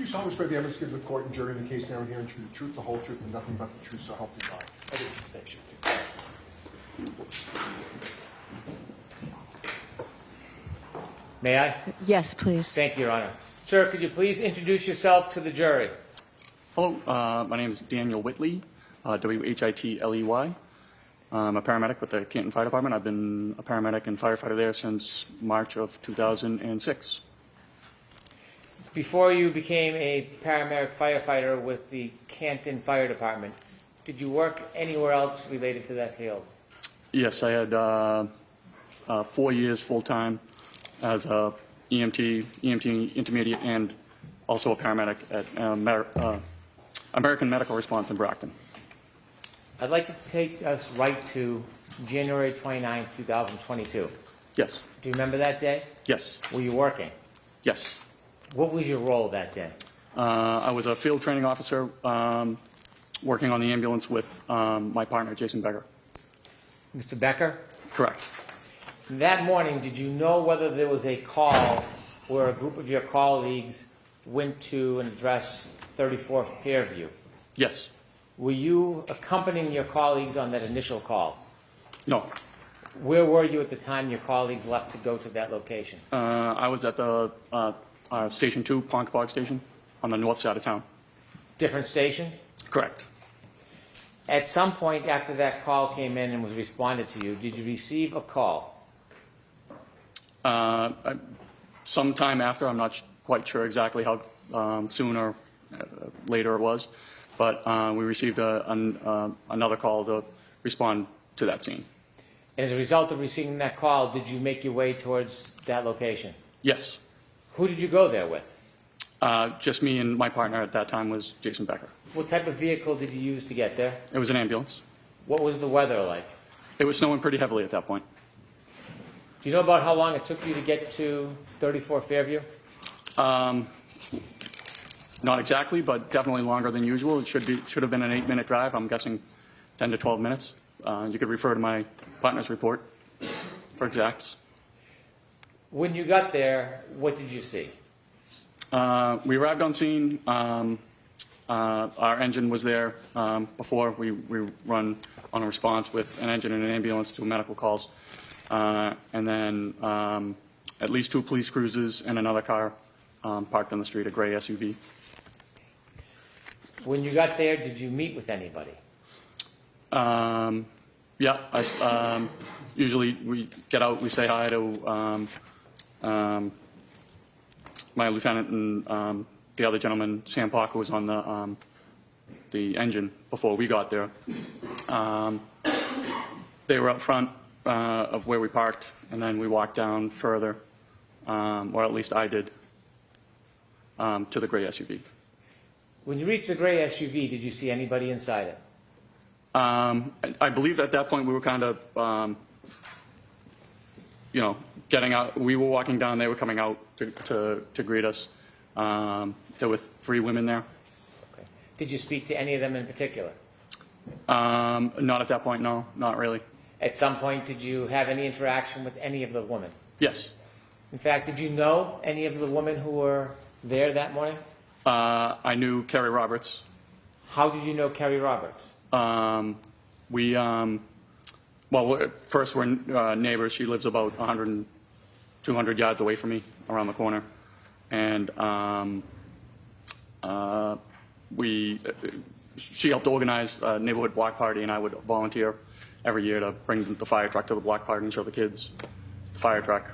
solemnly swear the evidence given to the court and jury in the case now and here and to the truth, the whole truth, and nothing but the truth, so help you God? I do. Thank you. May I? Yes, please. Thank you, Your Honor. Sir, could you please introduce yourself to the jury? Hello, my name is Daniel Whitley, W-H-I-T-L-E-Y. I'm a paramedic with the Canton Fire Department. I've been a paramedic and firefighter there since March of 2006. Before you became a paramedic firefighter with the Canton Fire Department, did you work anywhere else related to that field? Yes, I had 4 years full-time as a EMT intermediate, and also a paramedic at American Medical Response in Brockton. I'd like to take us right to January 29, 2022. Yes. Do you remember that day? Yes. Were you working? Yes. What was your role that day? I was a field training officer working on the ambulance with my partner, Jason Becker. Mr. Becker? Correct. That morning, did you know whether there was a call where a group of your colleagues went to and addressed 34 Fairview? Yes. Were you accompanying your colleagues on that initial call? No. Where were you at the time your colleagues left to go to that location? I was at the Station 2, Ponkapog Station, on the north side of town. Different station? Correct. At some point after that call came in and was responded to you, did you receive a call? Sometime after, I'm not quite sure exactly how soon or later it was, but we received another call to respond to that scene. And as a result of receiving that call, did you make your way towards that location? Yes. Who did you go there with? Just me and my partner at that time was Jason Becker. What type of vehicle did you use to get there? It was an ambulance. What was the weather like? It was snowing pretty heavily at that point. Do you know about how long it took you to get to 34 Fairview? Not exactly, but definitely longer than usual. It should have been an 8-minute drive. I'm guessing 10 to 12 minutes. You could refer to my partner's report for exacts. When you got there, what did you see? We arrived on scene. Our engine was there before. We run on a response with an engine and an ambulance to medical calls. And then at least 2 police cruisers and another car parked on the street, a gray SUV. When you got there, did you meet with anybody? Yeah, usually we get out, we say hi to my lieutenant and the other gentleman, Sam Parker, was on the engine before we got there. They were up front of where we parked, and then we walked down further, or at least I did, to the gray SUV. When you reached the gray SUV, did you see anybody inside it? I believe at that point we were kind of, getting out. We were walking down, they were coming out to greet us. There were 3 women there. Okay. Did you speak to any of them in particular? Not at that point, no, not really. At some point, did you have any interaction with any of the women? Yes. In fact, did you know any of the women who were there that morning? I knew Carrie Roberts. How did you know Carrie Roberts? First we're neighbors. She lives about 200 yards away from me, around the corner. And she helped organize a neighborhood block party, and I would volunteer every year to bring the fire truck to the block party and show the kids the fire truck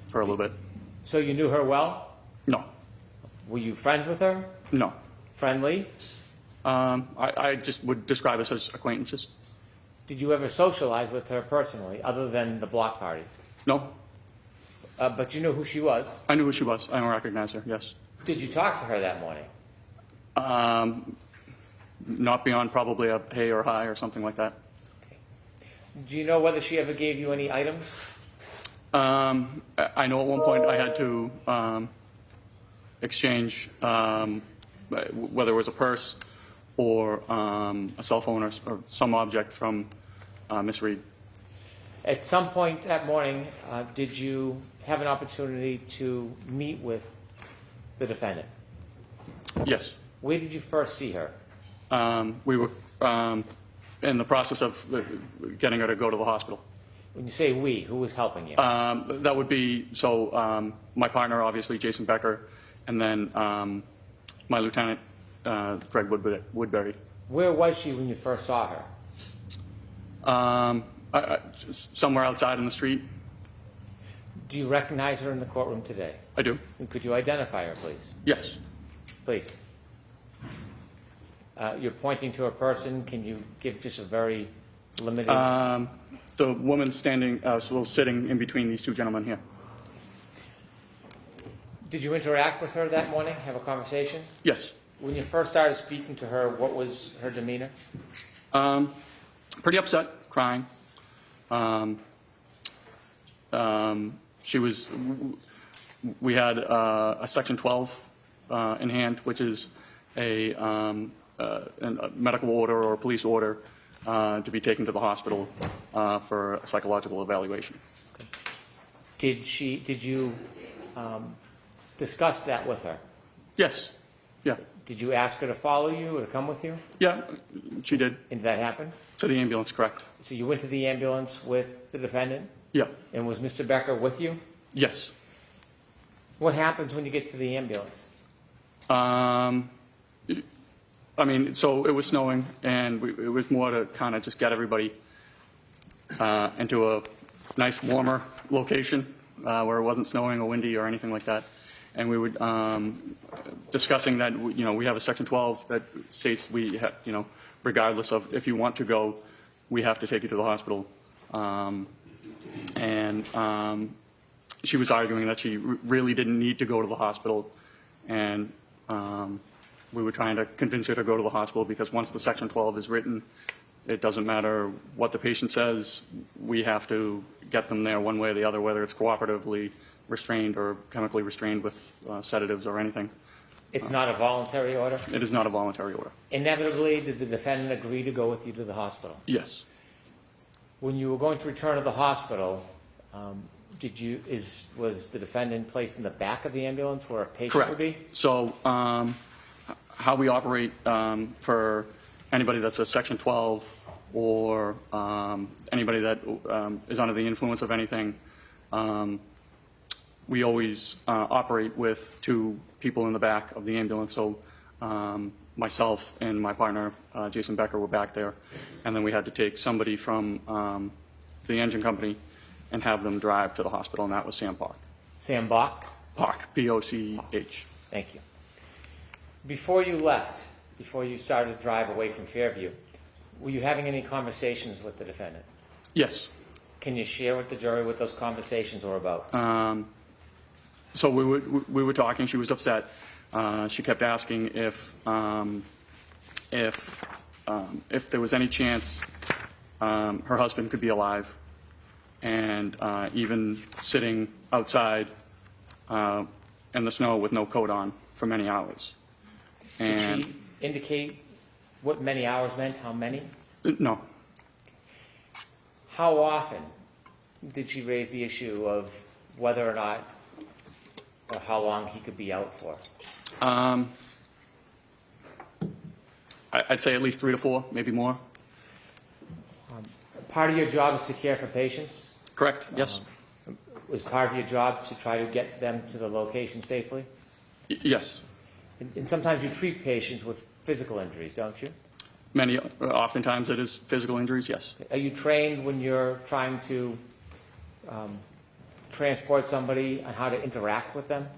for a little bit. So you knew her well? No. Were you friends with her? No. Friendly? I just would describe us as acquaintances. Did you ever socialize with her personally, other than the block party? No. But you knew who she was? I knew who she was. I recognized her, yes. Did you talk to her that morning? Not beyond probably a hey or hi or something like that. Okay. Do you know whether she ever gave you any items? I know at one point I had to exchange whether it was a purse or a cell phone or some object from Miss Reed. At some point that morning, did you have an opportunity to meet with the defendant? Yes. Where did you first see her? We were in the process of getting her to go to the hospital. When you say we, who was helping you? That would be, my partner, obviously, Jason Becker, and then my lieutenant, Greg Woodbury. Where was she when you first saw her? Somewhere outside in the street. Do you recognize her in the courtroom today? I do. And could you identify her, please? Yes. Please. You're pointing to a person. Can you give just a very limited... The woman sitting in between these two gentlemen here. Did you interact with her that morning, have a conversation? Yes. When you first started speaking to her, what was her demeanor? Pretty upset, crying. We had a Section 12 in hand, which is a medical order or a police order to be taken to the hospital for a psychological evaluation. Did you discuss that with her? Yes. Yeah. Did you ask her to follow you or to come with you? Yeah, she did. And did that happen? To the ambulance, correct. So you went to the ambulance with the defendant? Yeah. And was Mr. Becker with you? Yes. What happens when you get to the ambulance? So it was snowing, and it was more to kind of just get everybody into a nice, warmer location where it wasn't snowing or windy or anything like that. And we would discussing that we have a Section 12 that states regardless of if you want to go, we have to take you to the hospital. She was arguing that she really didn't need to go to the hospital, and we were trying to convince her to go to the hospital because once the Section 12 is written, it doesn't matter what the patient says, we have to get them there one way or the other, whether it's cooperatively restrained or chemically restrained with sedatives or anything. It's not a voluntary order? It is not a voluntary order. Inevitably, did the defendant agree to go with you to the hospital? Yes. When you were going to return to the hospital, was the defendant placed in the back of the ambulance where a patient would be? Correct. So how we operate for anybody that's a Section 12 or anybody that is under the influence of anything, we always operate with two people in the back of the ambulance. So myself and my partner, Jason Becker, were back there. And then we had to take somebody from the engine company and have them drive to the hospital, and that was Sam Park. Sam Bach? Park, P-O-C-H. Thank you. Before you left, before you started to drive away from Fairview, were you having any conversations with the defendant? Yes. Can you share with the jury what those conversations were about? So we were talking. She was upset. She kept asking if there was any chance her husband could be alive, and even sitting outside in the snow with no coat on for many hours. Did she indicate what many hours meant? How many? No. How often did she raise the issue of whether or not, or how long he could be out for? I'd say at least 3 to 4, maybe more. Part of your job is to care for patients? Correct, yes. Was part of your job to try to get them to the location safely? Yes. And sometimes you treat patients with physical injuries, don't you? Oftentimes it is physical injuries, yes. Are you trained when you're trying to transport somebody on how to interact with them?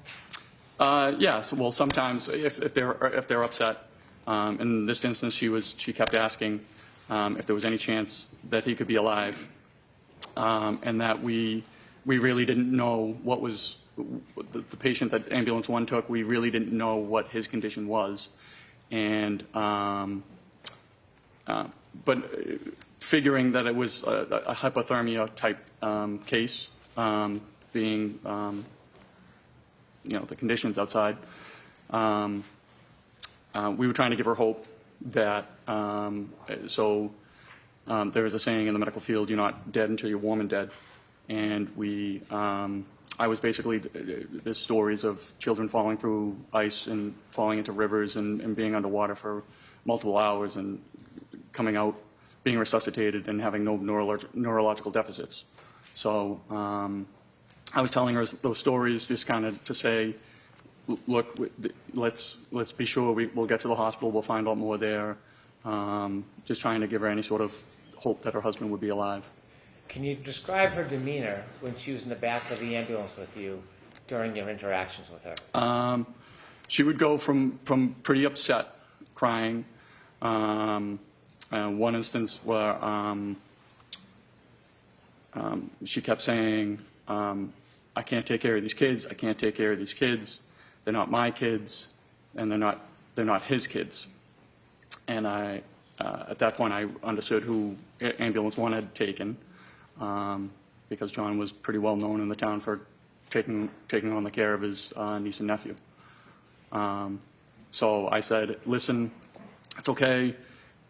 Yes. Well, sometimes if they're upset, in this instance, she kept asking if there was any chance that he could be alive, and that we really didn't know what was the patient that ambulance 1 took. We really didn't know what his condition was, and but figuring that it was a hypothermia type case, being the conditions outside, we were trying to give her hope that there is a saying in the medical field, you're not dead until you're warm and dead, and we I was basically, there's stories of children falling through ice and falling into rivers and being underwater for multiple hours and coming out, being resuscitated and having no neurological deficits. So I was telling her those stories just kind of to say, look, let's be sure we'll get to the hospital, we'll find out more there, just trying to give her any sort of hope that her husband would be alive. Can you describe her demeanor when she was in the back of the ambulance with you during your interactions with her? She would go from pretty upset, crying. One instance where she kept saying, I can't take care of these kids, I can't take care of these kids, they're not my kids, and they're not his kids. And at that point I understood who Ambulance 1 had taken, because John was pretty well known in the town for taking on the care of his niece and nephew. So I said, listen, it's okay.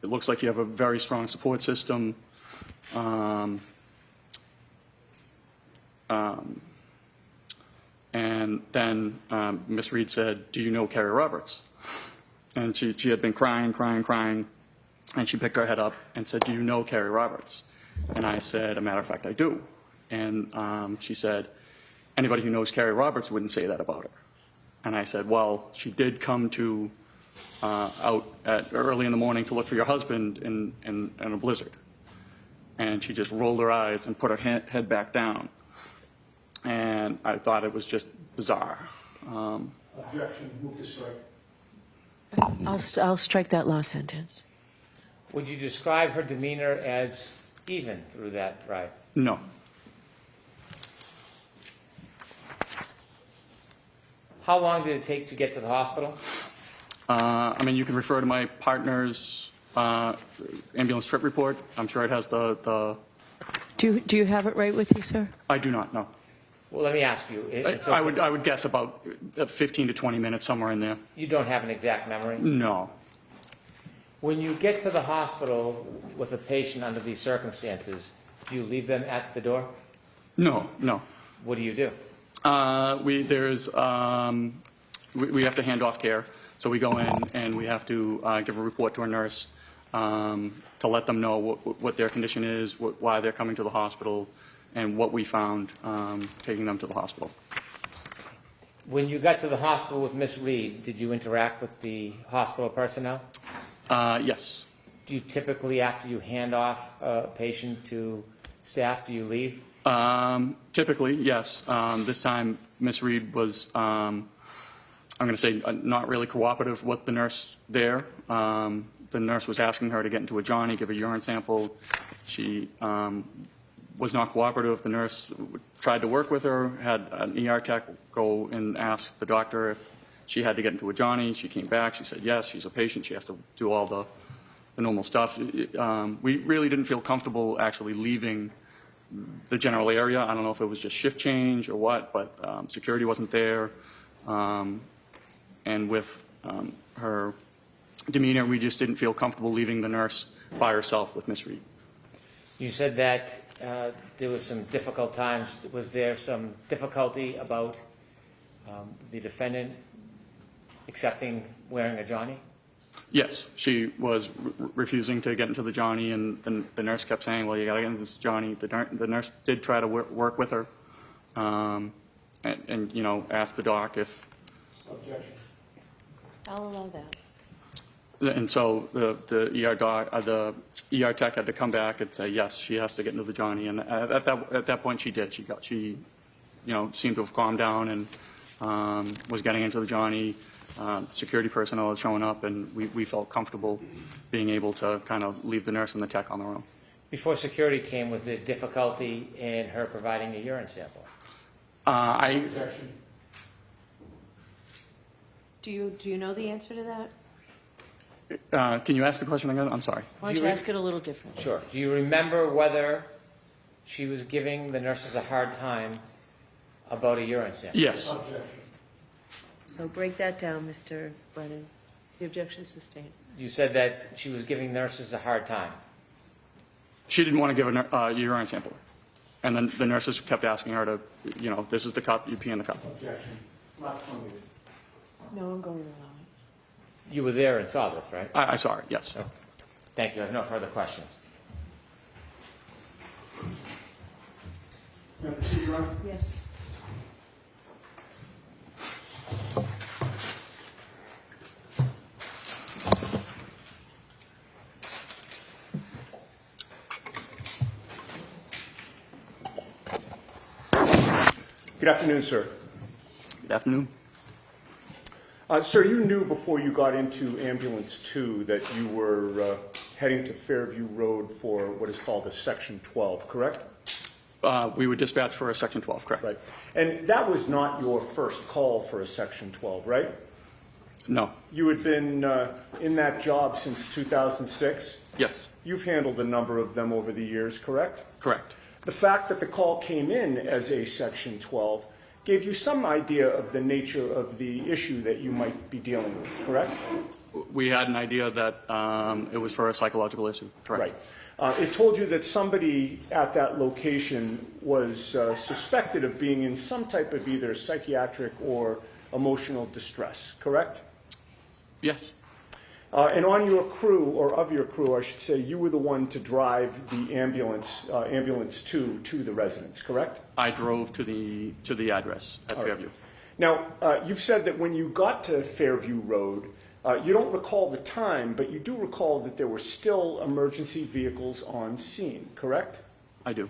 It looks like you have a very strong support system. And then Miss Reed said, do you know Carrie Roberts? And she had been crying, and she picked her head up and said, do you know Carrie Roberts? And I said, a matter of fact, I do. And she said, anybody who knows Carrie Roberts wouldn't say that about her. And I said, well, she did come to out early in the morning to look for your husband in a blizzard. And she just rolled her eyes and put her head back down. And I thought it was just bizarre. Objection, move to strike. I'll strike that last sentence. Would you describe her demeanor as even through that ride? No. How long did it take to get to the hospital? I mean, you can refer to my partner's ambulance trip report. I'm sure it has the Do you have it right with you, sir? I do not know. Well, let me ask you. I would guess about 15 to 20 minutes, somewhere in there. You don't have an exact memory? No. When you get to the hospital with a patient under these circumstances, do you leave them at the door? No. What do you do? We have to hand off care. So we go in and we have to give a report to a nurse to let them know what their condition is, why they're coming to the hospital, and what we found taking them to the hospital. When you got to the hospital with Miss Reed, did you interact with the hospital personnel? Yes. Do you typically, after you hand off a patient to staff, do you leave? Typically, yes. This time, Miss Reed was, I'm going to say, not really cooperative with the nurse there. The nurse was asking her to get into a Johnny, give a urine sample. She was not cooperative. The nurse tried to work with her, had an ER tech go and ask the doctor if she had to get into a Johnny. She came back. She said, yes, she's a patient. She has to do all the normal stuff. We really didn't feel comfortable actually leaving the general area. I don't know if it was just shift change or what, but security wasn't there. And with her demeanor, we just didn't feel comfortable leaving the nurse by herself with Miss Reed. You said that there was some difficult times. Was there some difficulty about the defendant accepting wearing a Johnny? Yes, she was refusing to get into the Johnny, and the nurse kept saying, well, you got to get into this Johnny. The nurse did try to work with her and you know, asked the doc if... Objection. I'll allow that. And so the ER tech had to come back and say, yes, she has to get into the Johnny. And at that point, she did. She you know, seemed to have calmed down and was getting into the Johnny. Security personnel had shown up, and we felt comfortable being able to kind of leave the nurse and the tech on their own. Before security came, was there difficulty in her providing a urine sample? Objection. Do you know the answer to that? Can you ask the question again? I'm sorry. Why don't you ask it a little differently? Sure. Do you remember whether she was giving the nurses a hard time about a urine sample? Yes. Objection. So break that down, Mr. Brennan. The objection is sustained. You said that she was giving nurses a hard time. She didn't want to give a urine sample. And then the nurses kept asking her to, this is the cup, you pee in the cup. Objection. Not permitted. No, I'm going to allow it. You were there and saw this, right? I saw it, yes. Thank you. I have no further questions. May I proceed, Your Honor? Yes. Good afternoon, sir. Good afternoon. Sir, you knew before you got into Ambulance 2 that you were heading to Fairview Road for what is called a Section 12, correct? We were dispatched for a Section 12, correct? Right. And that was not your first call for a Section 12, right? No. You had been in that job since 2006. Yes, You've handled a number of them over the years, correct? correct. The fact that the call came in as a Section 12 gave you some idea of the nature of the issue that you might be dealing with, correct? We had an idea that it was for a psychological issue, correct? Right. It told you that somebody at that location was suspected of being in some type of either psychiatric or emotional distress, correct? Yes, And on your crew, or of your crew, I should say, you were the one to drive the ambulance 2 to the residence, correct? I drove to the address at Fairview. Now, you've said that when you got to Fairview Road, you don't recall the time, but you do recall that there were still emergency vehicles on scene, correct? I do.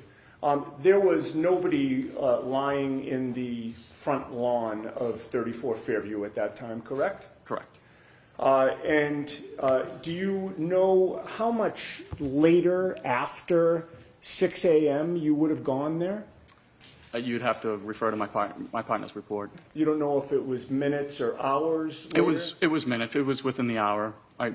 There was nobody lying in the front lawn of 34 Fairview at that time, correct? Correct. And do you know how much later after 6 a.m. you would have gone there? You'd have to refer to my partner's report. You don't know if it was minutes or hours later? It was minutes. It was within the hour. I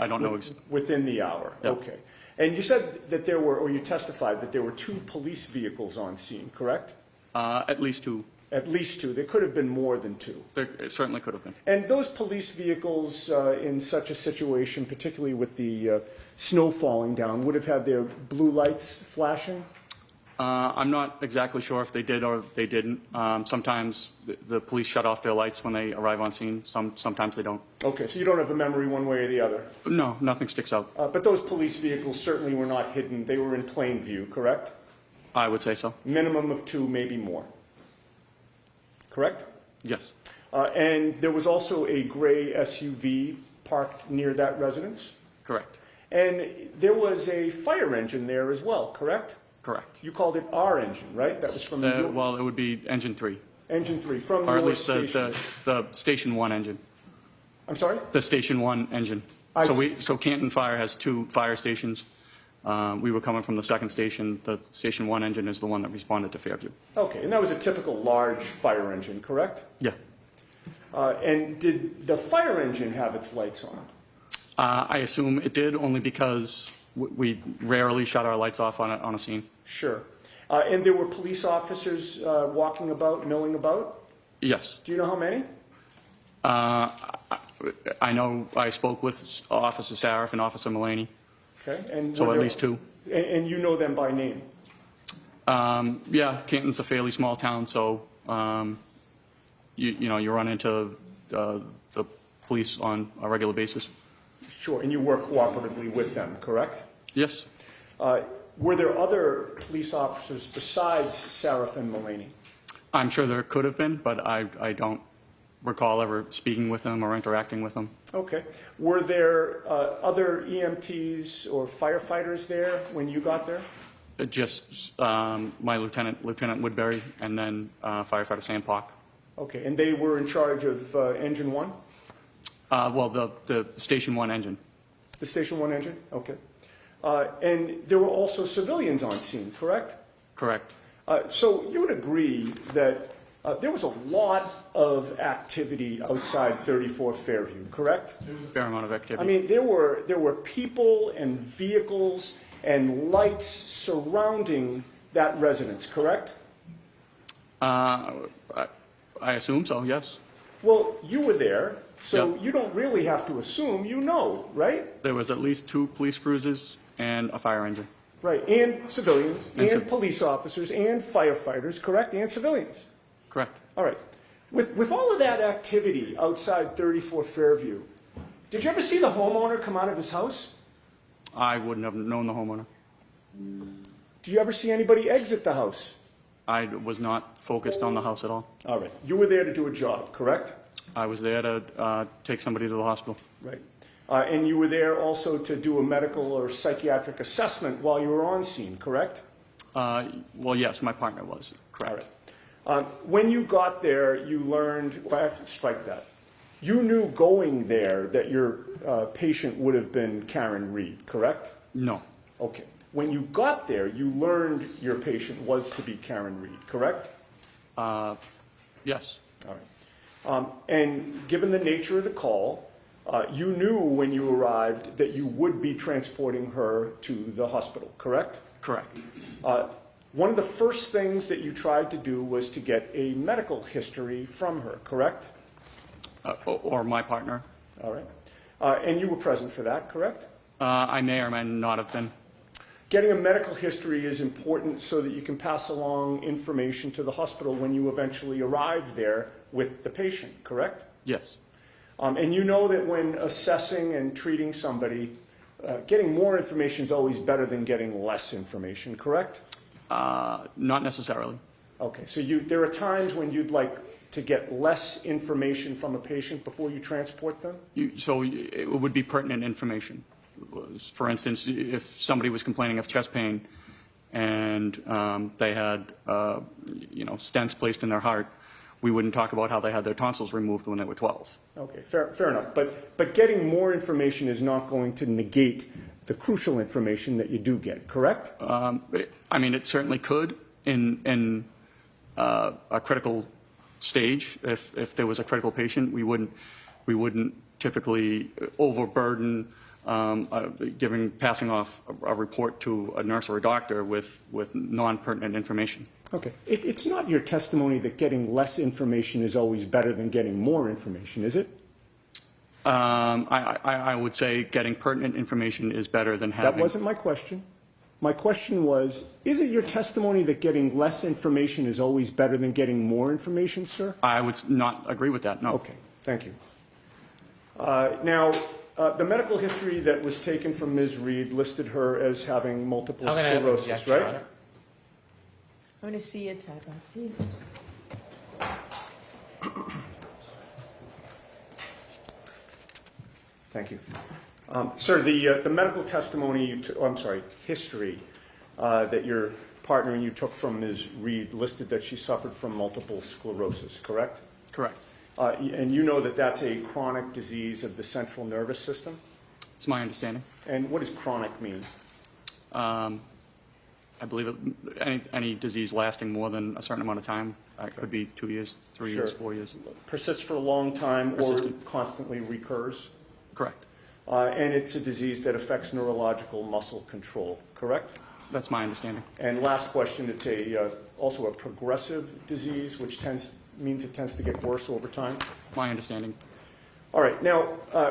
don't know. Within the hour, Yep. okay. And you said that there were, or you testified that there were 2 police vehicles on scene, correct? At least 2. At least 2. There could have been more than 2. It certainly could have been. And those police vehicles in such a situation, particularly with the snow falling down, would have had their blue lights flashing? I'm not exactly sure if they did or they didn't. Sometimes the police shut off their lights when they arrive on scene. Sometimes they don't. Okay, so you don't have a memory one way or the other. No, nothing sticks out. But those police vehicles certainly were not hidden. They were in plain view, correct? I would say so. Minimum of 2, maybe more. Correct? Yes. And there was also a gray SUV parked near that residence? Correct. And there was a fire engine there as well, correct? Correct. You called it our engine, right? That was from your Well, it would be engine 3, engine 3, from or at your least station. the station 1 engine. I'm sorry? The station 1 engine. I So see. so Canton Fire has 2 fire stations. We were coming from the second station. The station 1 engine is the one that responded to Fairview. Okay, and that was a typical large fire engine, correct? Yeah. And did the fire engine have its lights on? I assume it did, only because we rarely shut our lights off on a scene. Sure. And there were police officers walking about, milling about? Yes. Do you know how many? I know I spoke with Officer Sarif and Officer Mullaney, Okay. And so were at there- least 2. And you know them by name? Yeah, Canton's a fairly small town, so you run into the police on a regular basis. Sure, and you work cooperatively with them, correct? Yes. Were there other police officers besides Sarif and Mullaney? I'm sure there could have been, but I don't recall ever speaking with them or interacting with them. Okay. Were there other EMTs or firefighters there when you got there? Just my Lieutenant Woodbury, and then firefighter Sam Pock. Okay, and they were in charge of Engine 1? Well, the Station 1 engine. The Station 1 engine? Okay. And there were also civilians on scene, correct? Correct. So you would agree that there was a lot of activity outside 34 Fairview, correct? There was a fair amount of activity. I mean, there were people and vehicles and lights surrounding that residence, correct? I assume so, yes. Well, you were there, so Yep. you don't really have to assume, you know, right? There was at least 2 police cruisers and a fire engine. Right, and civilians, And and police officers, and firefighters, correct, and civilians. Correct. All right. With all of that activity outside 34 Fairview, did you ever see the homeowner come out of his house? I wouldn't have known the homeowner. Do you ever see anybody exit the house? I was not focused on the house at all. All right. You were there to do a job, correct? I was there to take somebody to the hospital. Right. And you were there also to do a medical or psychiatric assessment while you were on scene, correct? Well, yes, my partner was. Correct. All right. When you got there, you learned, well, I have to strike that. You knew going there that your patient would have been Karen Reed, correct? No. Okay. When you got there, you learned your patient was to be Karen Reed, correct? Yes. All right. And given the nature of the call, you knew when you arrived that you would be transporting her to the hospital, correct? Correct. One of the first things that you tried to do was to get a medical history from her, correct? Or my partner. All right. And you were present for that, correct? I may or may not have been. Getting a medical history is important so that you can pass along information to the hospital when you eventually arrive there with the patient, correct? Yes. And you know that when assessing and treating somebody, getting more information is always better than getting less information, correct? Not necessarily. Okay, so there are times when you'd like to get less information from a patient before you transport them? So it would be pertinent information. For instance, if somebody was complaining of chest pain and they had, stents placed in their heart, we wouldn't talk about how they had their tonsils removed when they were 12. Okay, fair enough. But getting more information is not going to negate the crucial information that you do get, correct? It certainly could in a critical stage. If there was a critical patient, we wouldn't typically overburden passing off a report to a nurse or a doctor with non-pertinent information. Okay. It's not your testimony that getting less information is always better than getting more information, is it? I would say getting pertinent information is better than having... That wasn't my question. My question was, is it your testimony that getting less information is always better than getting more information, sir? I would not agree with that, no. Okay, thank you. Now, the medical history that was taken from Ms. Reed listed her as having multiple sclerosis, right? I want to see it, Saiba, please. Thank you. Sir, the medical testimony, history that your partner and you took from Ms. Reed listed that she suffered from multiple sclerosis, correct? Correct. And you know that that's a chronic disease of the central nervous system? It's my understanding. And what does chronic mean? I believe any disease lasting more than a certain amount of time. It could be 2 years, 3 years, Sure. 4 years. Persists for a long time or Persistent. constantly recurs? Correct. And it's a disease that affects neurological muscle control, correct? That's my understanding. And last question, it's also a progressive disease, which means it tends to get worse over time? My understanding. All right. Now,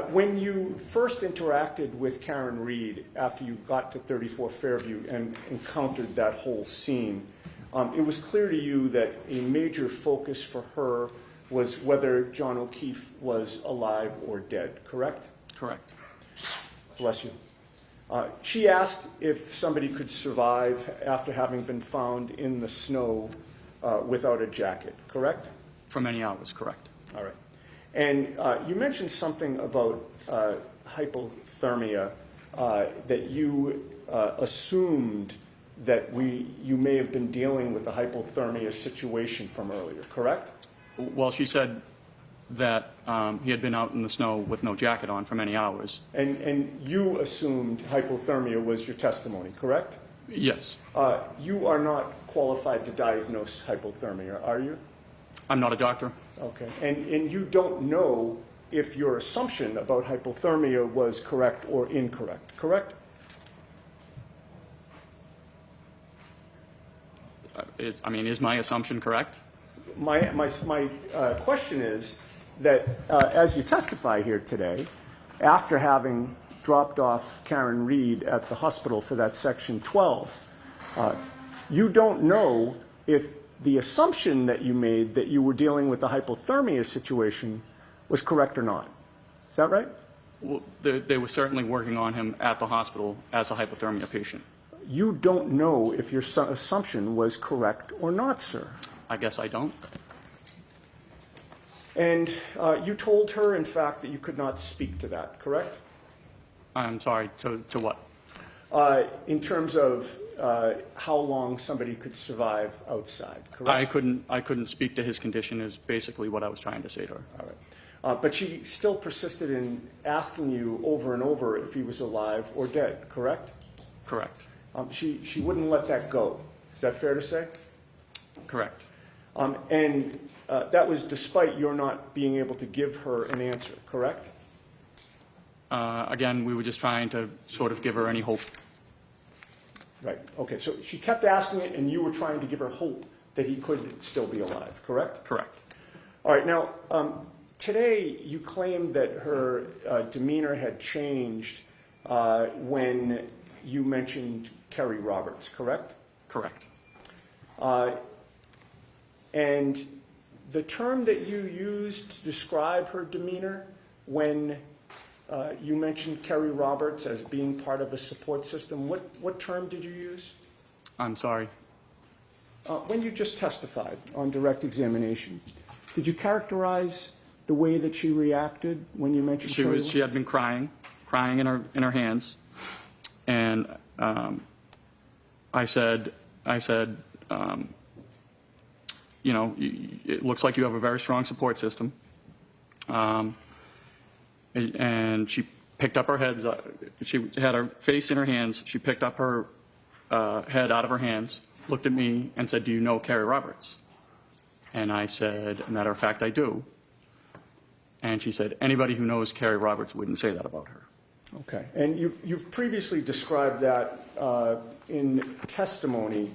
when you first interacted with Karen Reed after you got to 34 Fairview and encountered that whole scene, it was clear to you that a major focus for her was whether John O'Keefe was alive or dead, correct? Correct. Bless you. She asked if somebody could survive after having been found in the snow without a jacket, correct? For many hours, correct. All right. And you mentioned something about hypothermia, that you assumed that you may have been dealing with a hypothermia situation from earlier, correct? Well, she said that he had been out in the snow with no jacket on for many hours. And you assumed hypothermia was your testimony, correct? Yes. You are not qualified to diagnose hypothermia, are you? I'm not a doctor. Okay. And you don't know if your assumption about hypothermia was correct or incorrect, correct? Is my assumption correct? My question is that as you testify here today, after having dropped off Karen Reed at the hospital for that Section 12. You don't know if the assumption that you made that you were dealing with a hypothermia situation was correct or not. Is that right? Well, they were certainly working on him at the hospital as a hypothermia patient. You don't know if your assumption was correct or not, sir. I guess I don't. And you told her, in fact, that you could not speak to that, correct? I'm sorry, to what? In terms of how long somebody could survive outside, correct? I couldn't speak to his condition is basically what I was trying to say to her. All right. But she still persisted in asking you over and over if he was alive or dead, correct? Correct. She wouldn't let that go. Is that fair to say? Correct. And that was despite your not being able to give her an answer, correct? Again, we were just trying to sort of give her any hope. Right. Okay. So she kept asking it, and you were trying to give her hope that he could still be alive, correct? Correct. All right. Now, today you claimed that her demeanor had changed when you mentioned Kerry Roberts, correct? Correct. And the term that you used to describe her demeanor when you mentioned Kerry Roberts as being part of a support system, what term did you use? I'm sorry. When you just testified on direct examination, did you characterize the way that she reacted when you mentioned Kerry? She had been crying in her hands, and I said, you know, it looks like you have a very strong support system. And she picked up her head. She had her face in her hands. She picked up her head out of her hands, looked at me, and said, "Do you know Kerry Roberts?" And I said, "As a matter of fact, I do." And she said, "Anybody who knows Kerry Roberts wouldn't say that about her." Okay. And you've previously described that in testimony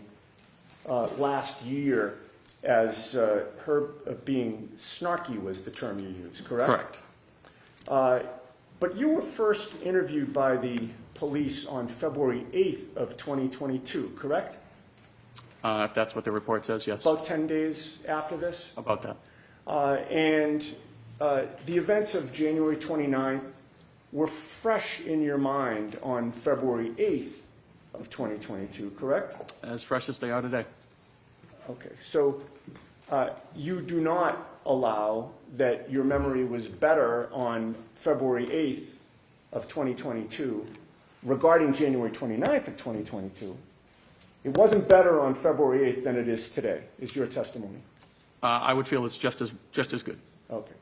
last year as her being snarky was the term you used, correct? Correct. But you were first interviewed by the police on February 8th of 2022, correct? If that's what the report says, yes. About 10 days after this? About that. And the events of January 29th were fresh in your mind on February 8th of 2022, correct? As fresh as they are today. Okay, so you do not allow that your memory was better on February 8th of 2022 regarding January 29th of 2022. It wasn't better on February 8th than it is today, is your testimony. I would feel it's just as good. Okay.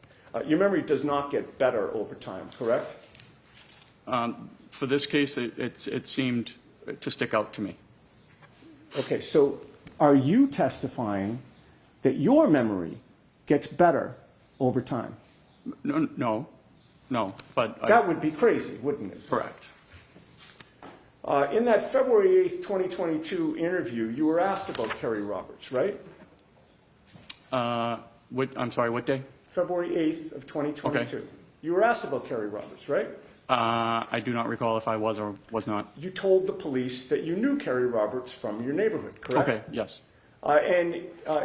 Your memory does not get better over time, correct? For this case, it seemed to stick out to me. Okay, so are you testifying that your memory gets better over time? No, but That would be crazy, wouldn't it? correct. In that February 8th, 2022 interview, you were asked about Kerry Roberts, right? I'm sorry, what day? February 8th of 2022. Okay. You were asked about Kerry Roberts, right? I do not recall if I was or was not. You told the police that you knew Kerry Roberts from your neighborhood, correct? Okay, yes. And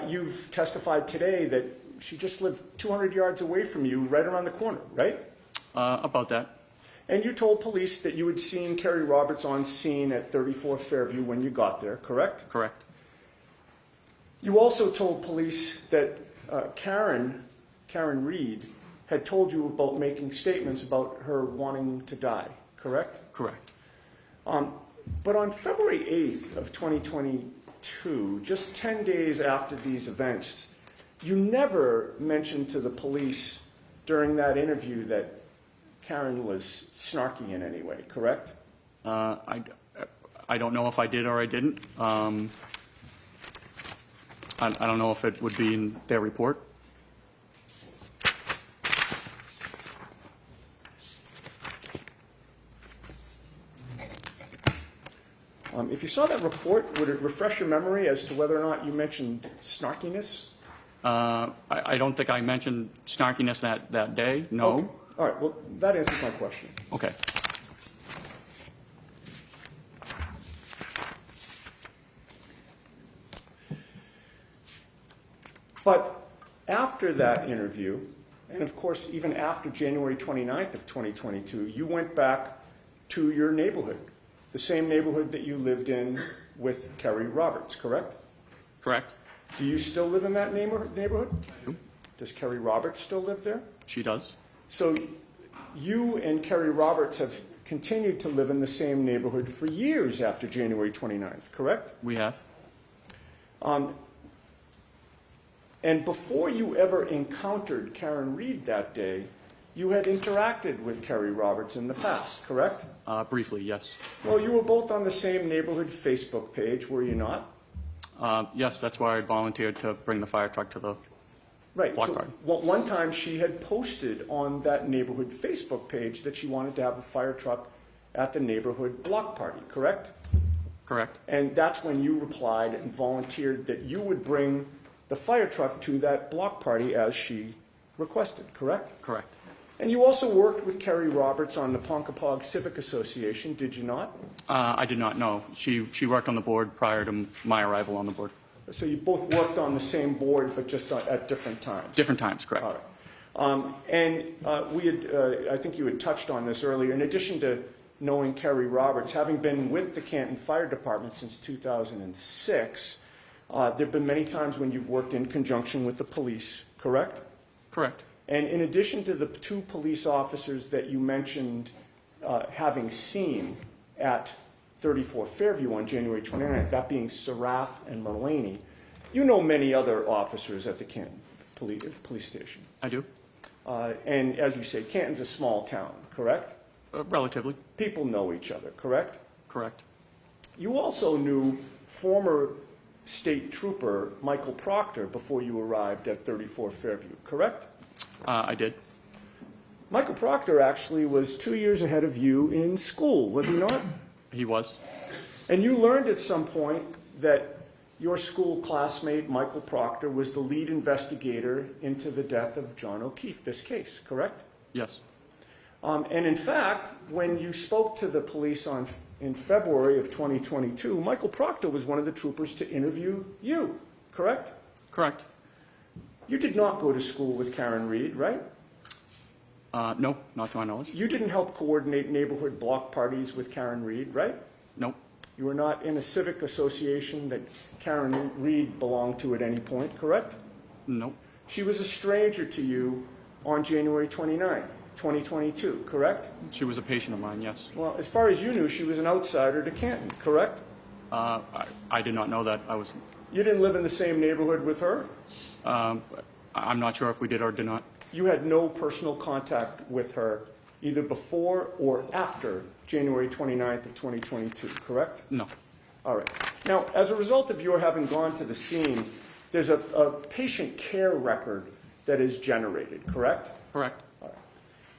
you've testified today that she just lived 200 yards away from you, right around the corner, right? About that. And you told police that you had seen Kerry Roberts on scene at 34 Fairview when you got there, correct? Correct. You also told police that Karen Reed, had told you about making statements about her wanting to die, correct? Correct. But on February 8th of 2022, just 10 days after these events, you never mentioned to the police during that interview that Karen was snarky in any way, correct? I don't know if I did or I didn't. I don't know if it would be in their report. If you saw that report, would it refresh your memory as to whether or not you mentioned snarkiness? I don't think I mentioned snarkiness that day, no. Okay. All right, well, that answers my question. Okay. But after that interview, and of course, even after January 29th of 2022, you went back to your neighborhood, the same neighborhood that you lived in with Kerry Roberts, correct? Correct. Do you still live in that neighborhood? Does Kerry Roberts still live there? She does. So you and Kerry Roberts have continued to live in the same neighborhood for years after January 29th, correct? We have. And before you ever encountered Karen Reed that day, you had interacted with Kerry Roberts in the past, correct? Briefly, yes. Well, you were both on the same neighborhood Facebook page, were you not? Yes, that's why I volunteered to bring the fire truck to the Right. block So party. one time she had posted on that neighborhood Facebook page that she wanted to have a fire truck at the neighborhood block party, correct? Correct. And that's when you replied and volunteered that you would bring the fire truck to that block party as she requested, correct? Correct. And you also worked with Kerry Roberts on the Ponkapog Civic Association, did you not? I did not know. She worked on the board prior to my arrival on the board. So you both worked on the same board, but just at different times? Different times, correct. All right. We had, I think you had touched on this earlier, in addition to knowing Kerry Roberts, having been with the Canton Fire Department since 2006, there have been many times when you've worked in conjunction with the police, correct? Correct. And in addition to the two police officers that you mentioned having seen at 34 Fairview on January 29th, that being Sarath and Mulaney, you know many other officers at the Canton police station. I do. And as you say, Canton's a small town, correct? Relatively. People know each other, correct? Correct. You also knew former state trooper Michael Proctor before you arrived at 34 Fairview, correct? I did. Michael Proctor actually was 2 years ahead of you in school, was he not? He was. And you learned at some point that your school classmate, Michael Proctor, was the lead investigator into the death of John O'Keefe, this case, correct? Yes. And in fact, when you spoke to the police in February of 2022, Michael Proctor was one of the troopers to interview you, correct? Correct. You did not go to school with Karen Reed, right? No, not to my knowledge. You didn't help coordinate neighborhood block parties with Karen Reed, right? Nope. You were not in a civic association that Karen Reed belonged to at any point, correct? Nope. She was a stranger to you on January 29th, 2022, correct? She was a patient of mine, yes. Well, as far as you knew, she was an outsider to Canton, correct? I did not know that. You didn't live in the same neighborhood with her? I'm not sure if we did or did not. You had no personal contact with her either before or after January 29th of 2022, correct? No. All right. Now, as a result of your having gone to the scene, there's a patient care record that is generated, correct? Correct.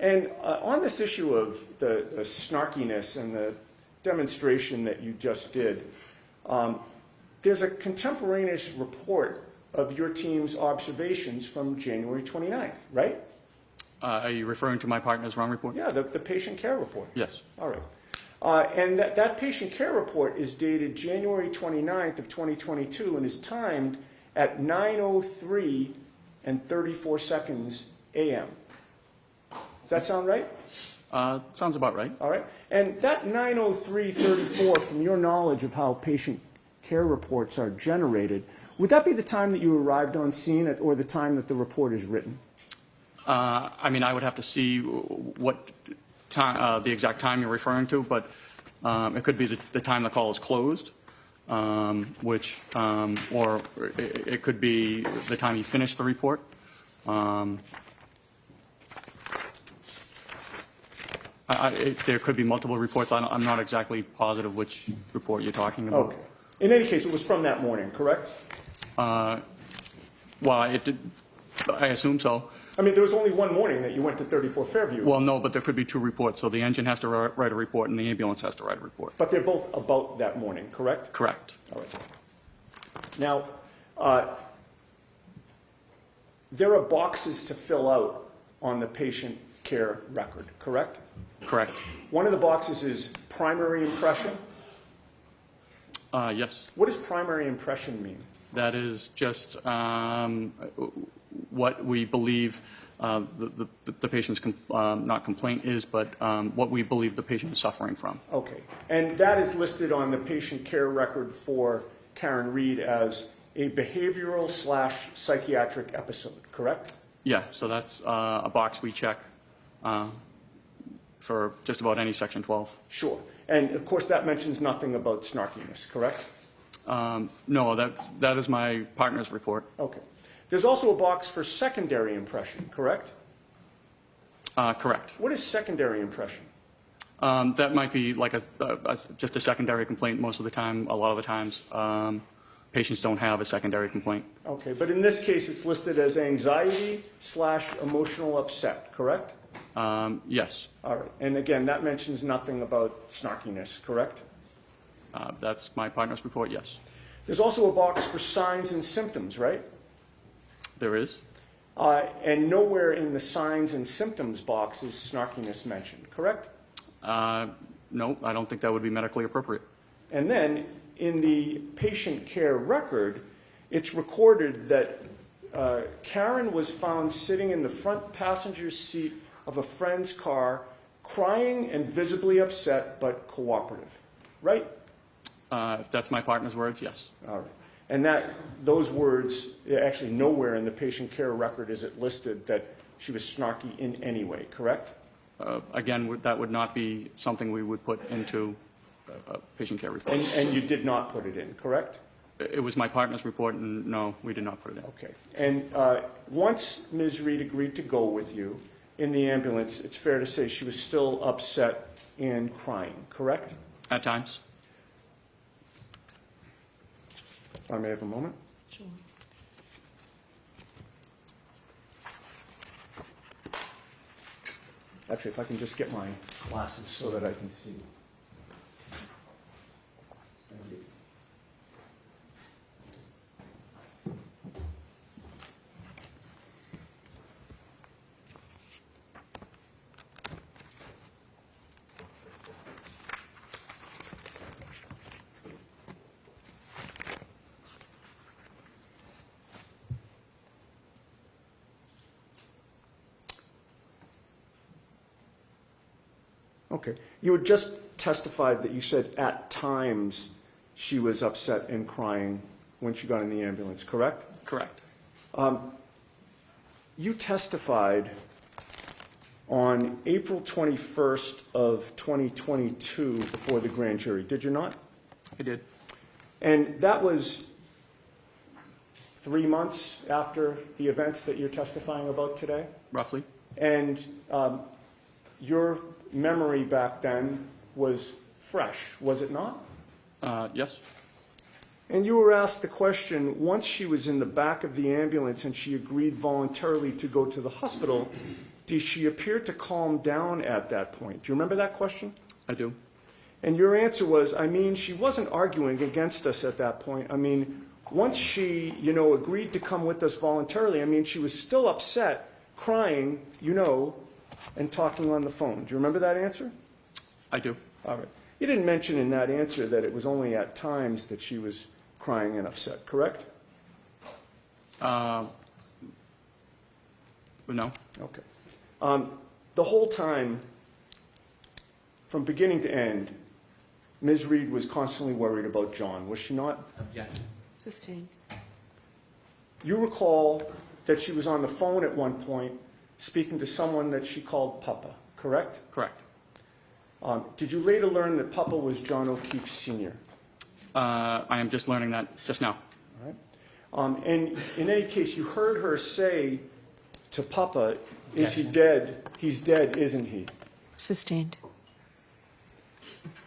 And on this issue of the snarkiness and the demonstration that you just did, there's a contemporaneous report of your team's observations from January 29th, right? Are you referring to my partner's wrong report? Yeah, the patient care report. Yes. All right. And that patient care report is dated January 29th of 2022 and is timed at 9:03 and 34 seconds a.m. Does that sound right? Sounds about right. All right. And that 9:03:34, from your knowledge of how patient care reports are generated, would that be the time that you arrived on scene or the time that the report is written? I mean, I would have to see what time, the exact time you're referring to, but it could be the time the call is closed, or it could be the time you finish the report. There could be multiple reports. I'm not exactly positive which report you're talking about. Okay. In any case, it was from that morning, correct? Well, I assume so. I mean, there was only one morning that you went to 34 Fairview. Well, no, but there could be two reports. So the engine has to write a report and the ambulance has to write a report. But they're both about that morning, correct? Correct. All right. Now, there are boxes to fill out on the patient care record, correct? Correct. One of the boxes is primary impression. Yes. What does primary impression mean? That is just what we believe the patient's not complaint is, but what we believe the patient is suffering from. Okay. And that is listed on the patient care record for Karen Reed as a behavioral/psychiatric episode, correct? Yeah, so that's a box we check for just about any Section 12. Sure. And of course, that mentions nothing about snarkiness, correct? No, that is my partner's report. Okay. There's also a box for secondary impression, correct? Correct. What is secondary impression? That might be like just a secondary complaint most of the time. A lot of the times, patients don't have a secondary complaint. Okay, but in this case, it's listed as anxiety/emotional upset, correct? Yes. All right. And again, that mentions nothing about snarkiness, correct? That's my partner's report, yes. There's also a box for signs and symptoms, right? There is. And nowhere in the signs and symptoms box is snarkiness mentioned, correct? No, I don't think that would be medically appropriate. And then in the patient care record, it's recorded that Karen was found sitting in the front passenger seat of a friend's car, crying and visibly upset but cooperative, right? If that's my partner's words, yes. All right. And those words, actually nowhere in the patient care record is it listed that she was snarky in any way, correct? Again, that would not be something we would put into a patient care report. And you did not put it in, correct? It was my partner's report, and no, we did not put it in. Okay. And once Ms. Reed agreed to go with you in the ambulance, it's fair to say she was still upset and crying, correct? At times. If I may have a moment. Sure. Actually, if I can just get my glasses so that I can see. Thank you. Okay. You had just testified that you said at times she was upset and crying when she got in the ambulance, correct? Correct. You testified on April 21st of 2022 before the grand jury, did you not? I did. And that was 3 months after the events that you're testifying about today? Roughly. And your memory back then was fresh, was it not? Yes. And you were asked the question, once she was in the back of the ambulance and she agreed voluntarily to go to the hospital, did she appear to calm down at that point? Do you remember that question? I do. And your answer was, she wasn't arguing against us at that point. Once she, agreed to come with us voluntarily, she was still upset, crying, and talking on the phone. Do you remember that answer? I do. All right. You didn't mention in that answer that it was only at times that she was crying and upset, correct? No. Okay. The whole time, from beginning to end, Ms. Reed was constantly worried about John, was she not? Objection. Sustained. You recall that she was on the phone at one point speaking to someone that she called Papa, correct? Correct. Did you later learn that Papa was John O'Keefe Sr.? I am just learning that just now. All right. And in any case, you heard her say to Papa, is he dead? He's dead, isn't he? Sustained.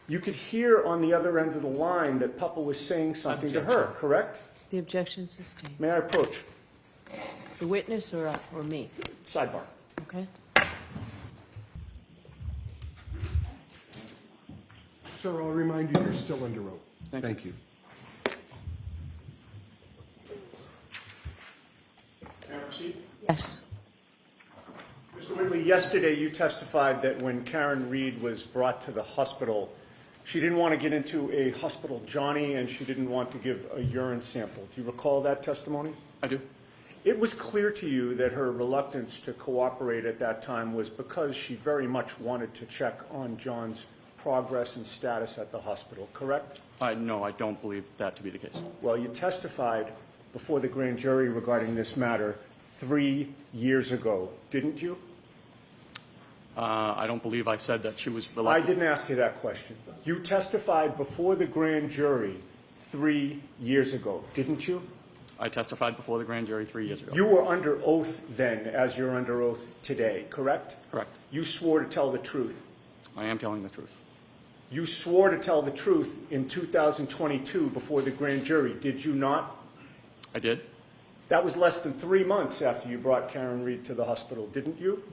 You could hear on the other end of the line that Papa was saying something to her, correct? The objection sustained. May I approach? The witness or me? Sidebar. Okay. Sir, I'll remind you, you're still under oath. Thank you. Can I proceed? Yes. Mr. Whitley, yesterday you testified that when Karen Reed was brought to the hospital, She didn't want to get into a hospital Johnny, and she didn't want to give a urine sample. Do you recall that testimony? I do. It was clear to you that her reluctance to cooperate at that time was because she very much wanted to check on John's progress and status at the hospital, correct? No, I don't believe that to be the case. Well, you testified before the grand jury regarding this matter 3 years ago, didn't you? I don't believe I said that she was I reluctant. didn't ask you that question. You testified before the grand jury 3 years ago, didn't you? I testified before the grand jury 3 years ago. You were under oath then, as you're under oath today, correct? Correct. You swore to tell the truth. I am telling the truth. You swore to tell the truth in 2022 before the grand jury, did you not? I did. That was less than 3 months after you brought Karen Reed to the hospital, didn't you?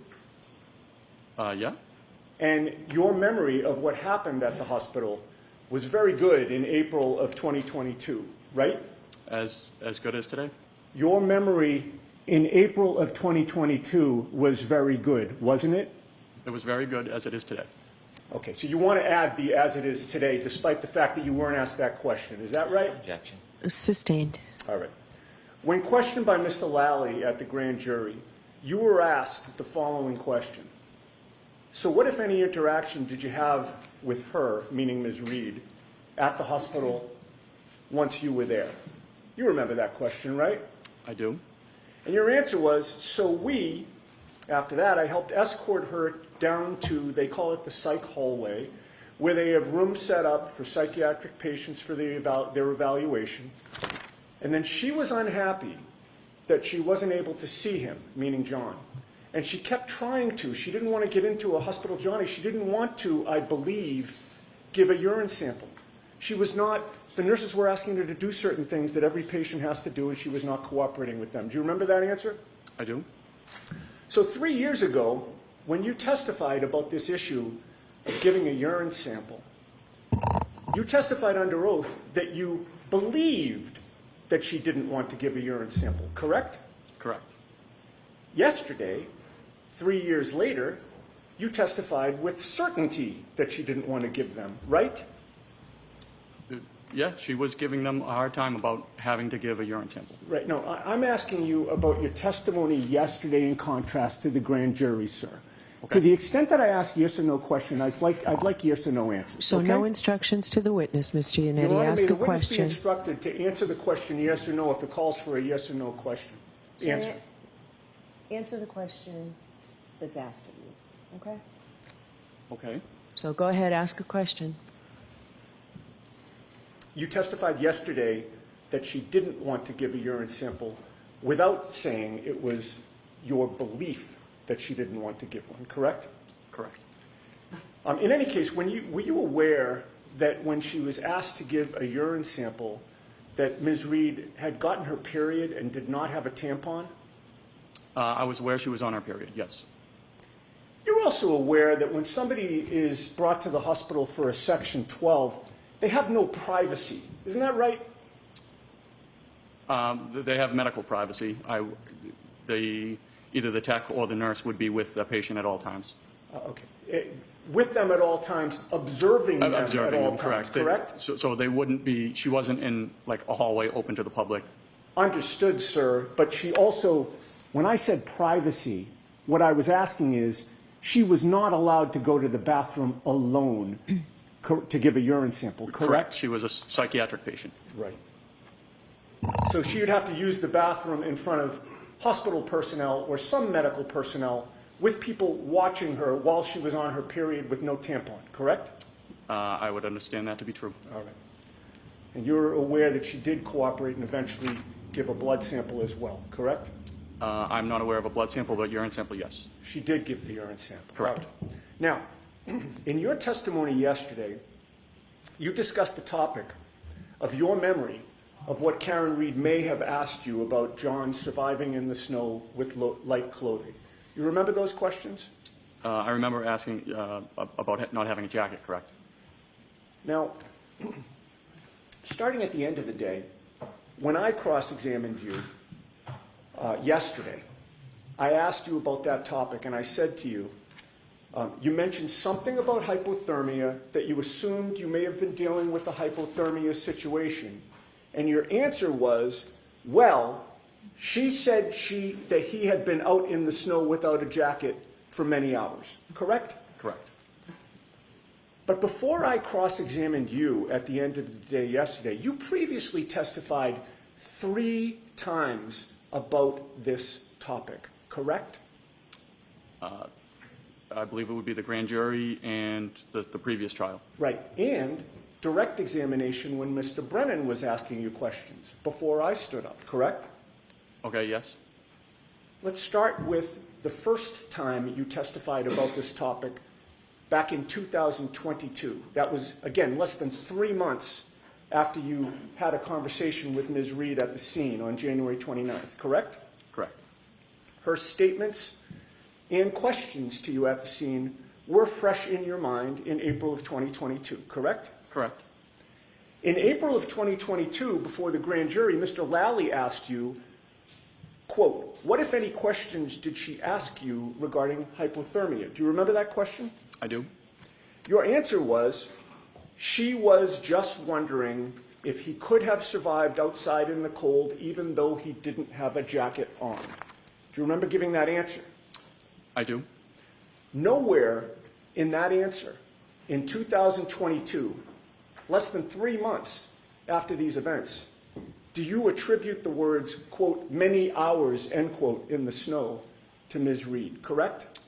Yeah. And your memory of what happened at the hospital was very good in April of 2022, right? As good as today? Your memory in April of 2022 was very good, wasn't it? It was very good as it is today. Okay, so you want to add the as it is today, despite the fact that you weren't asked that question. Is that right? Objection. Sustained. All right. When questioned by Mr. Lally at the grand jury, you were asked the following question. So what, if any, interaction did you have with her, meaning Ms. Reed, at the hospital once you were there? You remember that question, right? I do. And your answer was, so we, after that, I helped escort her down to, they call it the psych hallway, where they have rooms set up for psychiatric patients for their evaluation. And then she was unhappy that she wasn't able to see him, meaning John. And she kept trying to. She didn't want to get into a hospital Johnny. She didn't want to, I believe, give a urine sample. She was not, the nurses were asking her to do certain things that every patient has to do, and she was not cooperating with them. Do you remember that answer? I do. So 3 years ago, when you testified about this issue of giving a urine sample, you testified under oath that you believed that she didn't want to give a urine sample, correct? Correct. Yesterday, 3 years later, you testified with certainty that she didn't want to give them, right? Yeah, she was giving them a hard time about having to give a urine sample. Right. No, I'm asking you about your testimony yesterday in contrast to the grand jury, sir. Okay. To the extent that I ask yes or no question, I'd like yes or no answers. So okay? no instructions to the witness, Mr. Your Yannetti. Honor, Ask may the a witness be question. instructed to answer the question yes or no if it calls for a yes or no question. Answer. Answer the question that's asked of you, okay? Okay. So go ahead, ask a question. You testified yesterday that she didn't want to give a urine sample without saying it was your belief that she didn't want to give one, correct? Correct. In any case, were you aware that when she was asked to give a urine sample, that Ms. Reed had gotten her period and did not have a tampon? I was aware she was on her period, yes. You're also aware that when somebody is brought to the hospital for a Section 12, they have no privacy. Isn't that right? They have medical privacy. Either the tech or the nurse would be with the patient at all times. Okay. With them at all times, observing them at all times, correct. correct? So they wouldn't be, she wasn't in like a hallway open to the public. Understood, sir. But she also, when I said privacy, what I was asking is, she was not allowed to go to the bathroom alone to give a urine sample, correct? She was a psychiatric patient. Right. So she would have to use the bathroom in front of hospital personnel or some medical personnel with people watching her while she was on her period with no tampon, correct? I would understand that to be true. All right. And you're aware that she did cooperate and eventually give a blood sample as well, correct? I'm not aware of a blood sample, but urine sample, yes. She did give the urine sample. Correct. All right. Now, in your testimony yesterday, you discussed the topic of your memory of what Karen Reed may have asked you about John surviving in the snow with light clothing. You remember those questions? I remember asking about not having a jacket, correct? Now, starting at the end of the day, when I cross-examined you yesterday, I asked you about that topic, and I said to you You mentioned something about hypothermia, that you assumed you may have been dealing with a hypothermia situation. And your answer was, well, she said that he had been out in the snow without a jacket for many hours. Correct? Correct. But before I cross-examined you at the end of the day yesterday, you previously testified 3 times about this topic. Correct? I believe it would be the grand jury and the previous trial. Right. And direct examination when Mr. Brennan was asking you questions before I stood up. Correct? Okay, yes. Let's start with the first time you testified about this topic back in 2022. That was, again, less than 3 months after you had a conversation with Ms. Reed at the scene on January 29th, correct? Correct. Her statements and questions to you at the scene were fresh in your mind in April of 2022, correct? Correct. In April of 2022, before the grand jury, Mr. Lally asked you, quote, what, if any, questions did she ask you regarding hypothermia? Do you remember that question? I do. Your answer was, she was just wondering if he could have survived outside in the cold even though he didn't have a jacket on. Do you remember giving that answer? I do. Nowhere in that answer, in 2022, less than 3 months after these events, do you attribute the words, quote, many hours, end quote, in the snow to Ms. Reed, correct?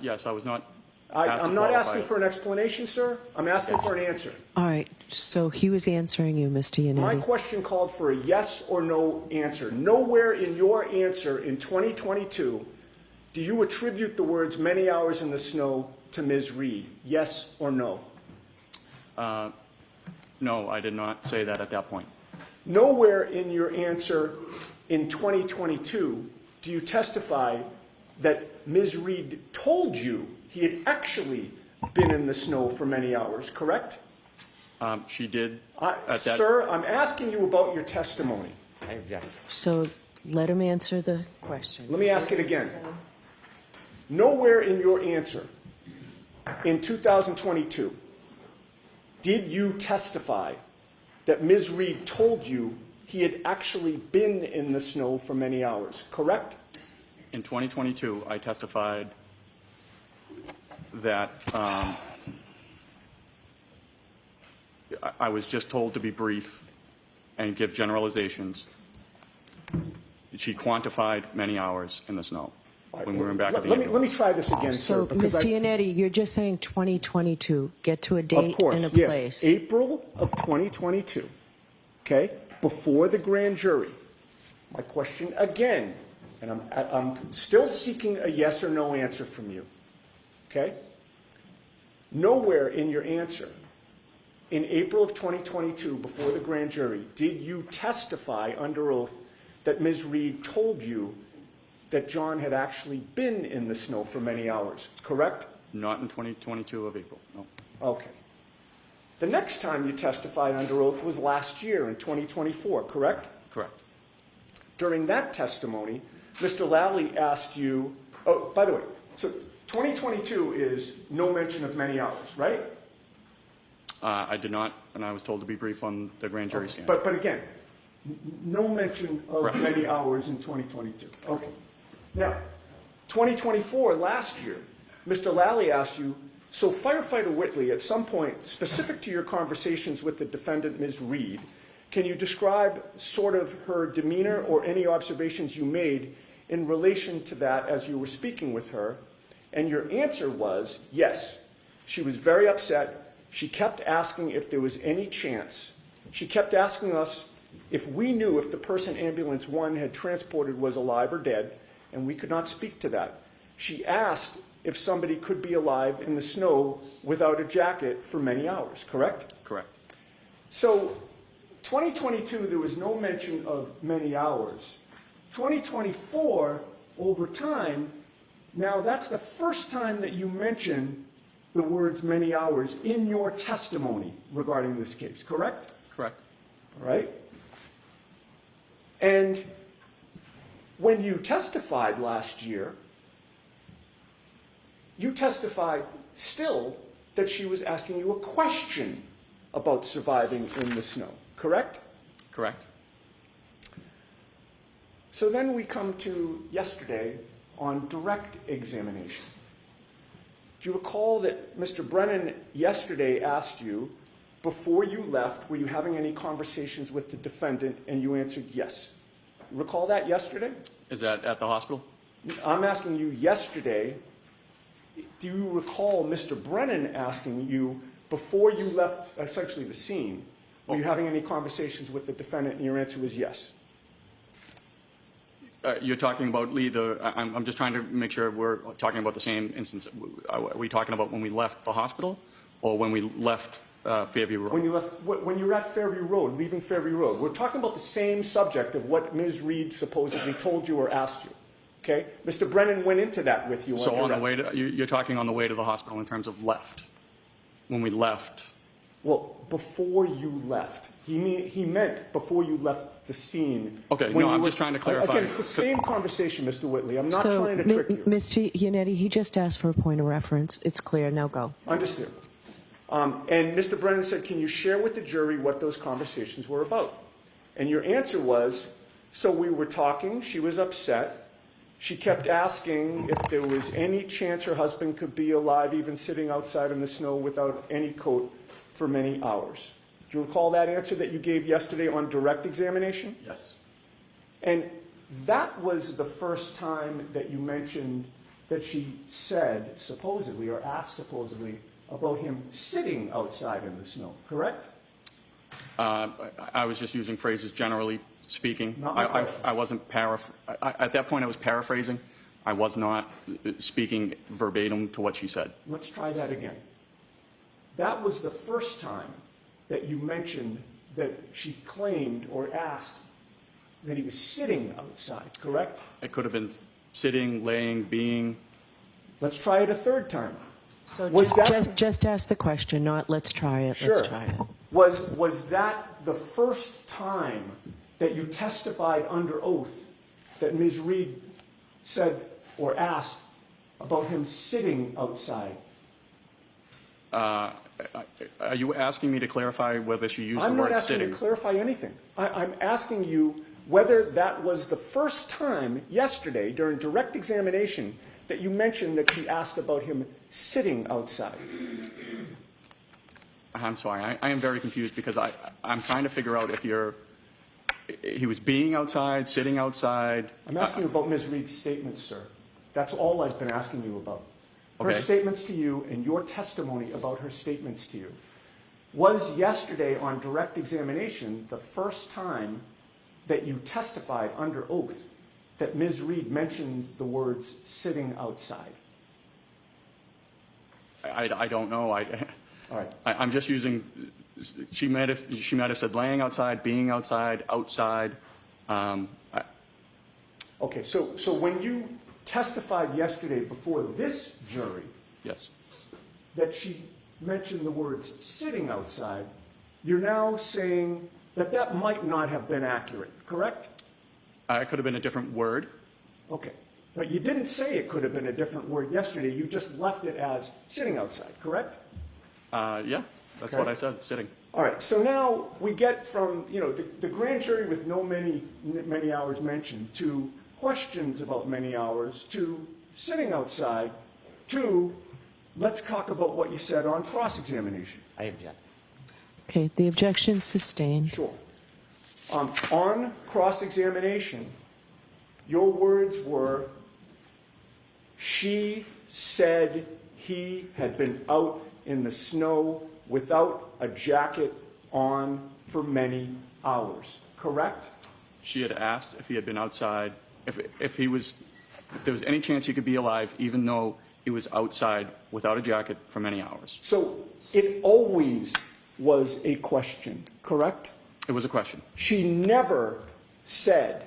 Yes, I was not. I'm not asking for an explanation, sir. I'm asking for an answer. All right, so he was answering you, Mr. Yannetti. My question called for a yes or no answer. Nowhere in your answer in 2022 do you attribute the words many hours in the snow to Ms. Reed, yes or no? No, I did not say that at that point. Nowhere in your answer in 2022 do you testify that Ms. Reed told you he had actually been in the snow for many hours, correct? She did at that. Sir, I'm asking you about your testimony. I object. So let him answer the question. Let me ask it again. Nowhere in your answer in 2022 did you testify that Ms. Reed told you he had actually been in the snow for many hours, correct? In 2022, I testified that I was just told to be brief and give generalizations. She quantified many hours in the snow when we were back at the Let me try this again, So, sir. because Mr. Yannetti, you're just saying 2022. Get to a date Of course, and a yes. place. April of 2022, okay, before the grand jury. My question again, and I'm still seeking a yes or no answer from you, okay? Nowhere in your answer in April of 2022, before the grand jury, did you testify under oath that Ms. Reed told you that John had actually been in the snow for many hours, correct? Not in 2022 of April, no. Okay. The next time you testified under oath was last year in 2024, correct? Correct. During that testimony, Mr. Lally asked you, oh, by the way, so 2022 is no mention of many hours, right? I did not, and I was told to be brief on the grand jury stand. But again, no mention of Right. many hours in 2022. Okay. Now, 2024, last year, Mr. Lally asked you, so firefighter Whitley, at some point, specific to your conversations with the defendant, Ms. Reed, can you describe sort of her demeanor or any observations you made in relation to that as you were speaking with her? And your answer was, yes. She was very upset. She kept asking if there was any chance. She kept asking us if we knew if the person ambulance 1 had transported was alive or dead, and we could not speak to that. She asked if somebody could be alive in the snow without a jacket for many hours, correct? Correct. So 2022, there was no mention of many hours. 2024, over time, now that's the first time that you mention the words many hours in your testimony regarding this case, correct? Correct. All right? And when you testified last year, you testified still that she was asking you a question about surviving in the snow, correct? Correct. So then we come to yesterday on direct examination. Do you recall that Mr. Brennan yesterday asked you, before you left, were you having any conversations with the defendant, and you answered yes? Recall that yesterday? Is that at the hospital? I'm asking you yesterday, do you recall Mr. Brennan asking you, before you left essentially the scene, were you having any conversations with the defendant, and your answer was yes? You're talking about, Lee, I'm just trying to make sure we're talking about the same instance. Are we talking about when we left the hospital or when we left Fairview Road? When you were at Fairview Road, leaving Fairview Road, we're talking about the same subject of what Ms. Reed supposedly told you or asked you. Okay? Mr. Brennan went into that with you. So on the way to, you're talking on the way to the hospital in terms of left. When we left. Well, before you left. He meant before you left the scene. Okay, no, I'm just trying to clarify. Again, it's the same conversation, Mr. Whitley. I'm not trying to trick you. Mr. Yannetti, he just asked for a point of reference. It's clear. Now go. Understood. And Mr. Brennan said, can you share with the jury what those conversations were about? And your answer was, so we were talking, she was upset. She kept asking if there was any chance her husband could be alive, even sitting outside in the snow without any coat for many hours. Do you recall that answer that you gave yesterday on direct examination? Yes. And that was the first time that you mentioned that she said, supposedly, or asked supposedly, about him sitting outside in the snow, correct? I was just using phrases generally speaking. Not my question. I wasn't at that point I was paraphrasing. I was not speaking verbatim to what she said. Let's try that again. That was the first time that you mentioned that she claimed or asked that he was sitting outside, correct? It could have been sitting, laying, being. Let's try it a third time. So Was just ask the question, not let's try it. Sure. Let's try it. Was that the first time that you testified under oath that Ms. Reed said or asked about him sitting outside? Are you asking me to clarify whether she used the I'm not word asking sitting? you to clarify anything. I'm asking you whether that was the first time yesterday during direct examination that you mentioned that she asked about him sitting outside. I'm sorry. I am very confused because I'm trying to figure out if he was being outside, sitting outside. I'm asking you about Ms. Reed's statements, sir. That's all I've been asking you about. Her Okay. statements to you and your testimony about her statements to you. Was yesterday on direct examination the first time that you testified under oath that Ms. Reed mentioned the words sitting outside? I don't know. All right. I'm just using. She might have said laying outside, being outside, outside. Okay, so when you testified yesterday before this jury Yes. that she mentioned the words sitting outside, you're now saying that that might not have been accurate, correct? It could have been a different word. Okay. But you didn't say it could have been a different word yesterday. You just left it as sitting outside, correct? Yeah, that's Okay. what I said, sitting. All right. So now we get from, the grand jury with many hours mentioned to questions about many hours to sitting outside to let's talk about what you said on cross-examination. I object. Okay, the objection sustained. Sure. On cross-examination, your words were, she said he had been out in the snow without a jacket on for many hours, correct? She had asked if he had been outside, if there was any chance he could be alive, even though he was outside without a jacket for many hours. So it always was a question, correct? It was a question. She never said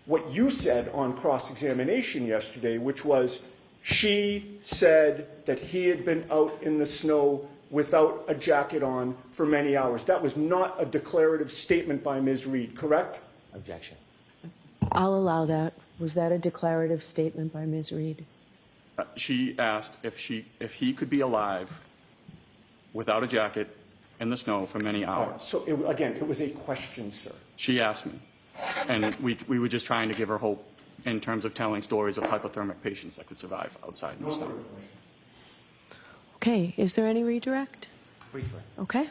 what you said on cross-examination yesterday, which was she said that he had been out in the snow without a jacket on for many hours. That was not a declarative statement by Ms. Reed, correct? Objection. I'll allow that. Was that a declarative statement by Ms. Reed? She asked if he could be alive without a jacket in the snow for many hours. So, again, it was a question, sir. She asked me, and we were just trying to give her hope in terms of telling stories of hypothermic patients that could survive outside in the snow. Okay, is there any redirect? Briefly. Okay.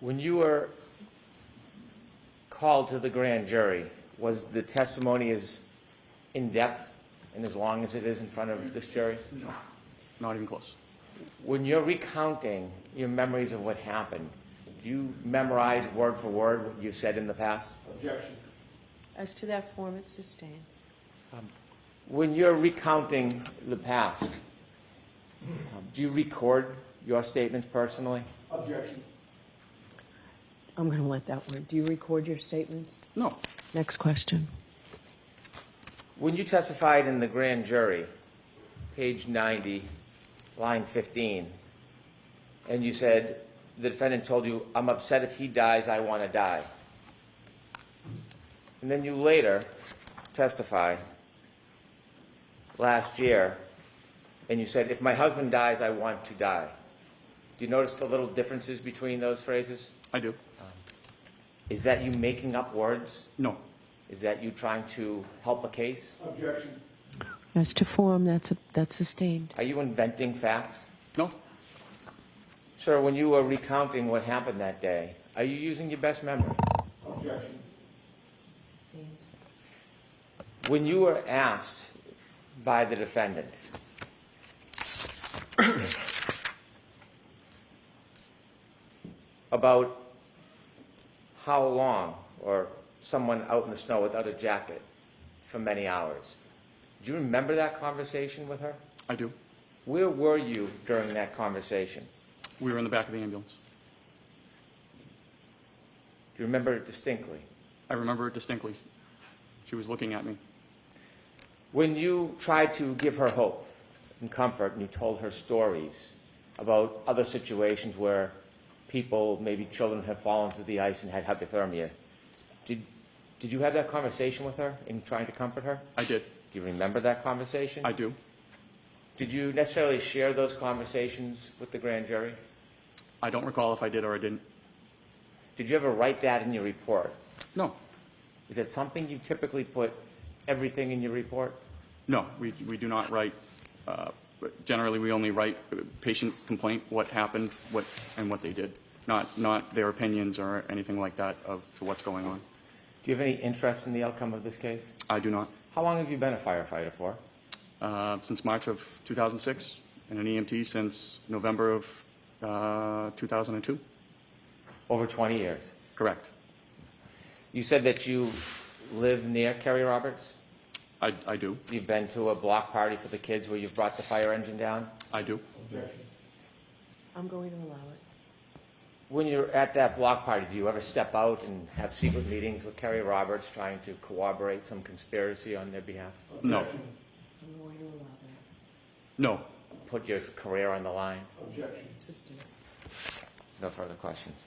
When you were called to the grand jury, was the testimony as in-depth and as long as it is in front of this jury? No, not even close. When you're recounting your memories of what happened, do you memorize word for word what you said in the past? Objection. As to that form, it's sustained. When you're recounting the past, do you record your statements personally? Objection. I'm going to let that one. Do you record your statements? No, Next question. When you testified in the grand jury, page 90, line 15, and you said the defendant told you, "I'm upset if he dies, I want to die." And then you later testify last year, and you said, "If my husband dies, I want to die." Do you notice the little differences between those phrases? I do. Is that you making up words? No, Is that you trying to help a case? Objection. As to form, that's sustained. Are you inventing facts? no, Sir, when you were recounting what happened that day, are you using your best memory? Objection. When you were asked by the defendant about how long, or someone out in the snow without a jacket for many hours, do you remember that conversation with her? I do. Where were you during that conversation? We were in the back of the ambulance. Do you remember it distinctly? I remember it distinctly. She was looking at me. When you tried to give her hope and comfort, and you told her stories about other situations where people, maybe children, have fallen to the ice and had hypothermia, did you have that conversation with her in trying to comfort her? I did. Do you remember that conversation? I do. Did you necessarily share those conversations with the grand jury? I don't recall if I did or I didn't. Did you ever write that in your report? No, Is that something you typically put everything in your report? no, we do not write. Generally, we only write patient complaint, what happened, and what they did, not their opinions or anything like that to what's going on. Do you have any interest in the outcome of this case? I do not. How long have you been a firefighter for? Since March of 2006, and an EMT since November of 2002. Over 20 years. Correct. You said that you live near Kerry Roberts? I do. You've been to a block party for the kids where you've brought the fire engine down? I do. Objection. I'm going to allow it. When you're at that block party, do you ever step out and have secret meetings with Kerry Roberts trying to corroborate some conspiracy on their behalf? No. Objection. I'm going to allow No. Put your career on the line? Objection. that. Sustained. No further questions.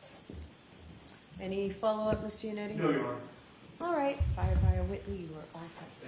Any follow-up, Mr. Yannetti? No, Your Honor. All right, Firefighter Whitley, you are all set, sir.